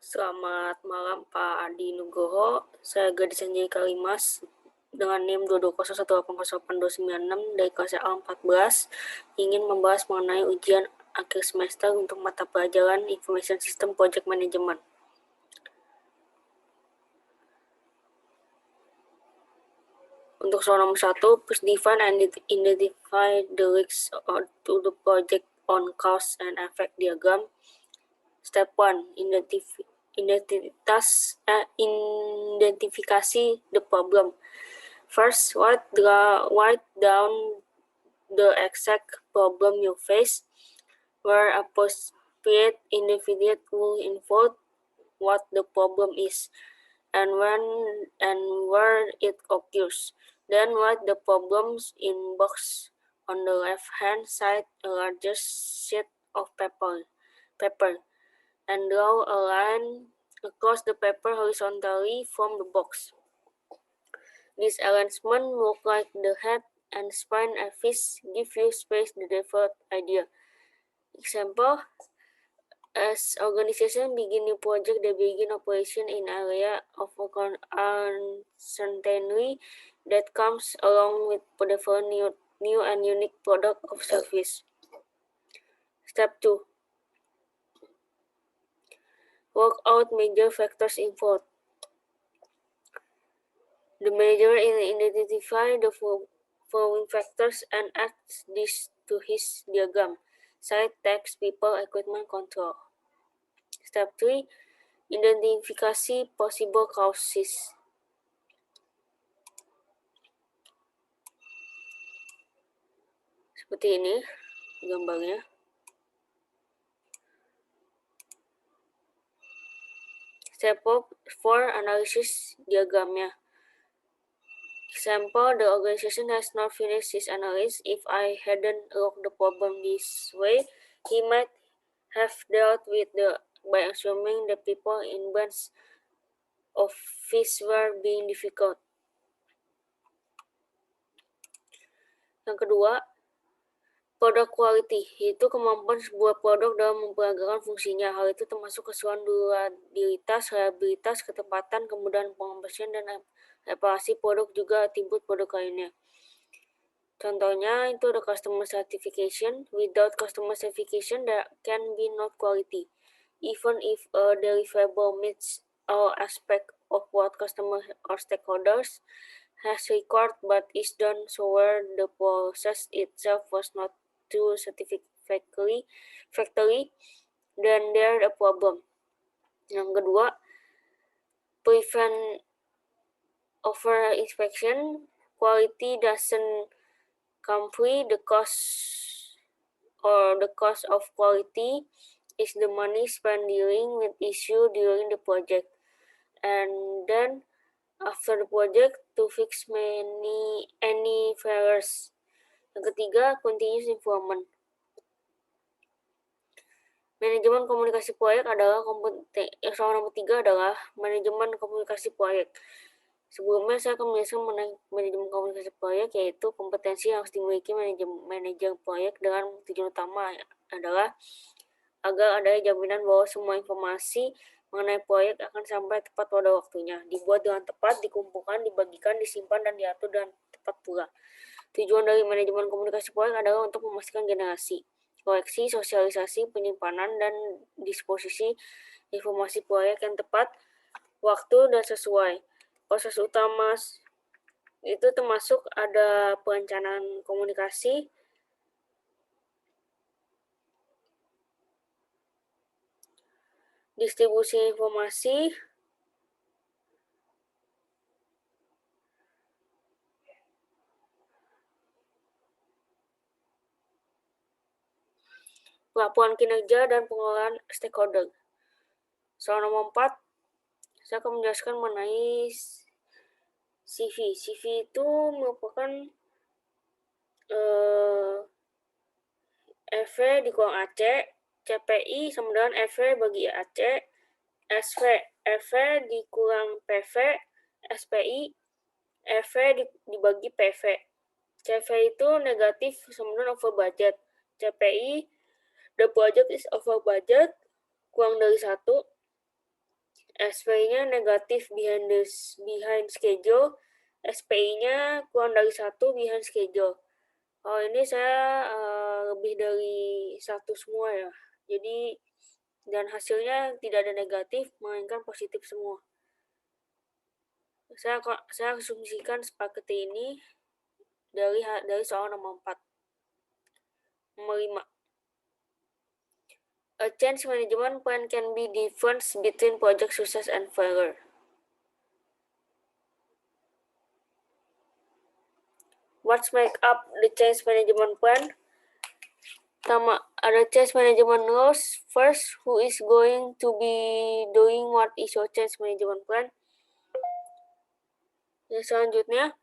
Selamat malam Pak Adi Nugroho, saya Gadis Anjay Kalimas dengan NIM 220180829 dari kelas A14 ingin membahas mengenai ujian akhir semester untuk mata pelajaran Information System Project Management. Untuk soal nomor 1, please define and identify the risks to the project on cause and effect diagram. Step 1, identifikasi the problem. First, write down the exact problem you face, where appropriate individual will involve what the problem is, and when and where it occurs. Then write the problems in box on the left-hand side a larger sheet of paper, and draw a line across the paper horizontally from the box. This arrangement look like the head and spine a fish, give you space to develop idea. Example, as organization begin new project, they begin operation in area of uncertainty that comes along with developing new and unique product or service. Step 2. Work out major factors involved. The manager identify the following factors and adds this to his diagram. Site, text, people, equipment, control. Step 3. Identifikasi possible causes. Seperti ini gambarnya. Step 4. Analysis diagramnya. Example, the organization has not finished his analysis. If I hadn't looked the problem this way, he might have dealt with by assuming the people in bunch of fish were being difficult. Yang kedua, product quality, yaitu kemampuan sebuah produk dalam memperagakan fungsinya. Hal itu termasuk keseluruhan durabilitas, reliabilitas, ketepatan, kemudahan pengoperasian, dan reparasi produk juga atribut produk lainnya. Contohnya itu ada customer certification. Without customer certification, there can be no quality. Even if a deliverable meets all aspects of what customer or stakeholders has required but is done so where the process itself was not too satisfactory, then there a problem. Yang kedua, prevent over inspection. Quality doesn't come free. The cost of quality is the money spent dealing with issue during the project, and then after the project to fix any failures. Yang ketiga, continuous improvement. Manajemen komunikasi proyek adalah soal nomor 3 adalah manajemen komunikasi proyek. Sebelumnya saya akan menjelaskan mengenai manajemen komunikasi proyek, yaitu kompetensi yang harus dimiliki manajer proyek dengan tujuan utama adalah agar ada jaminan bahwa semua informasi mengenai proyek akan sampai tepat pada waktunya, dibuat dengan tepat, dikumpulkan, dibagikan, disimpan, dan diatur dengan tepat pula. Tujuan dari manajemen komunikasi proyek adalah untuk memastikan generasi, koleksi, sosialisasi, penyimpanan, dan disposisi informasi proyek yang tepat, waktu, dan sesuai. Proses utama itu termasuk ada perencanaan komunikasi, distribusi informasi, laporan kinerja, dan pengelolaan stakeholder. Soal nomor 4, saya akan menjelaskan mengenai CV. CV itu merupakan FV dikurang AC, CPI sama dengan FV bagi AC, FV dikurang PV, SPI, FV dibagi PV. CV itu negatif sama dengan over budget. CPI, the project is over budget, kurang dari 1. SPI-nya negatif behind schedule, SPI-nya kurang dari 1 behind schedule. Oh, ini saya lebih dari 1 semua ya. Jadi dan hasilnya tidak ada negatif, melainkan positif semua. Saya asumsikan spaghetti ini dari soal nomor 4. Nomor 5. A change management plan can be difference between project success and failure. What's make up the change management plan? Pertama, ada change management rules. First, who is going to be doing what is your change management plan? Yang selanjutnya,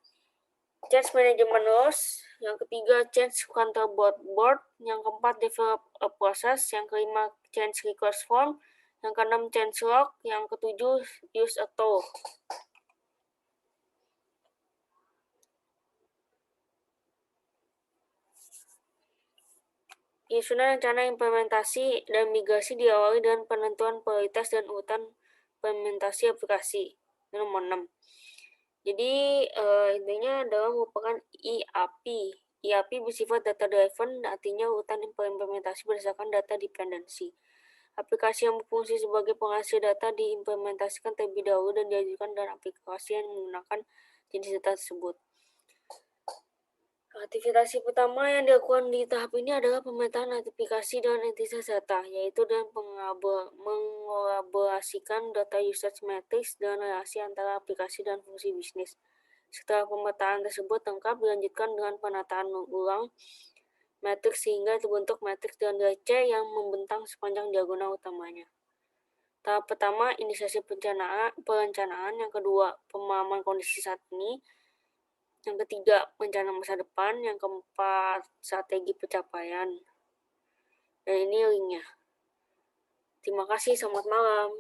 change management rules. Yang ketiga, change control board. Yang keempat, develop a process. Yang kelima, change request form. Yang keenam, change log. Yang ketujuh, use a tool. Penyusunan rencana implementasi dan migrasi diawali dengan penentuan prioritas dan urutan implementasi aplikasi. Nomor 6. Jadi intinya adalah merupakan IAP. IAP bersifat data driven, artinya urutan implementasi berdasarkan data dependency. Aplikasi yang berfungsi sebagai penghasil data diimplementasikan terlebih dahulu dan diajukan dengan aplikasi yang menggunakan jenis data tersebut. Aktivitas pertama yang dilakukan di tahap ini adalah pemetaan aplikasi dengan entitas data, yaitu dengan mengolaborasikan data usage matrix dengan relasi antara aplikasi dan fungsi bisnis. Setelah pemetaan tersebut lengkap, dilanjutkan dengan penataan ulang matriks sehingga terbentuk matriks dengan nilai C yang membentang sepanjang diagonal utamanya. Tahap pertama, inisiasi perencanaan. Yang kedua, pemahaman kondisi saat ini. Yang ketiga, rencana masa depan. Yang keempat, strategi pencapaian. Dan ini linknya. Terima kasih, selamat malam.